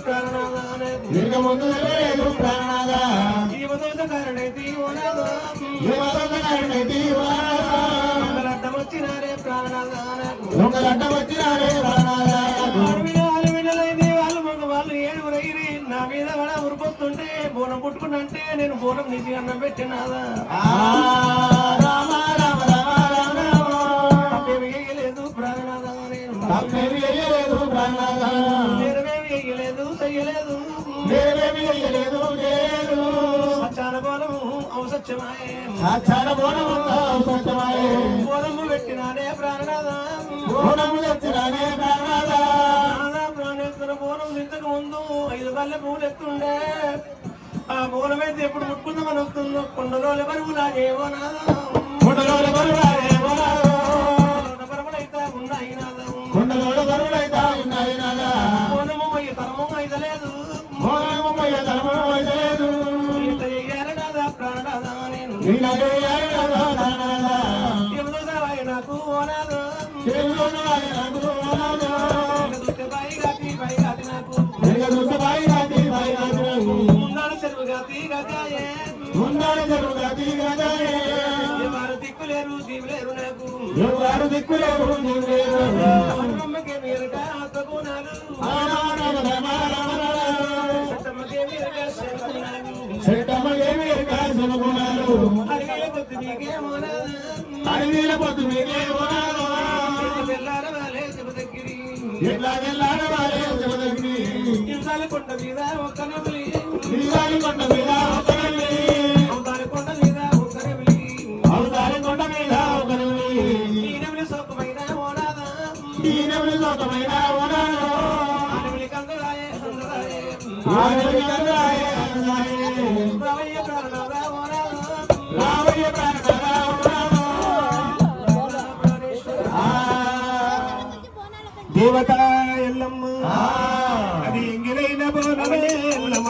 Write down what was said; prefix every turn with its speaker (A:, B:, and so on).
A: ప్రాణనాథానే
B: ఇక ముందు తెలియలేదు ప్రాణనాథ
A: జీవదోషకారణైతే ఓనాథా
B: జీవదోషకారణైతే ఓనాథా
A: అడ్డం వచ్చినారే ప్రాణనాథానే
B: అడ్డం వచ్చినారే ప్రాణనాథ
A: వాళ్ళు ఏడుగురైరి నా మీద వడ ఉరిపోతుంటే బోనం పుట్టుకున్నంటే నేను బోనం నీటి అన్నం పెట్టినాదా
B: రామ రామ రామ రామ
A: వేయలేదు ప్రాణనాథ నేను
B: వేయలేదు ప్రాణనాథ
A: నేరమేమి వేయలేదు చెయ్యలేదు
B: వేయలేదు లేదు
A: సచ్చాన బోనము ఔసత్యమాయే
B: సాక్షాన బోనము ఔసత్యమాయే
A: బోనము పెట్టినానే ప్రాణనాథ
B: బోనము తెచ్చినానే ప్రాణనాథ
A: బోనం ఇంతకు ముందు 5 బల్లె పూలు ఎత్తుండే ఆ బోనం అయితే ఎప్పుడు ముట్టుకుందామని వస్తుందో కొండలో బరువులాగే బరువులైతే ఉన్నాయి బోనము అయ్యే తరము అయితే లేదు ఇంత చెయ్యాలి నాదా ప్రాణనాథ నేను నాకు ఓనాదా దిక్కులేరు దీవులేరు నాకు
B: ఎవరు దిక్కులేరు
A: అమ్మకే మీరుగా ఆత్మగుణాలు అడిగిల పొద్దు మీకేమో వెళ్ళారవాలే శివదగిరి ఇందాల కొండ మీద ఒక నెమలి
B: కొండ మీద ఒక
A: అవతార కొండ మీద ఒక నెమలి
B: అవతారి కొండ మీద ఒక
A: ఈ నెమలి సోకమైన ఓనాదా
B: ఈ నెమలి లోకమైన ఓనాడు
A: ఆ నెమలి కందరాయే అందరాయే రావయ్య ప్రాణనాథ ఓనాదా
B: రావయ్య ప్రాణనాథ
A: దేవత ఎల్లమ్మ అది ఎంగిలైన బోనమే ఎల్లమ్మ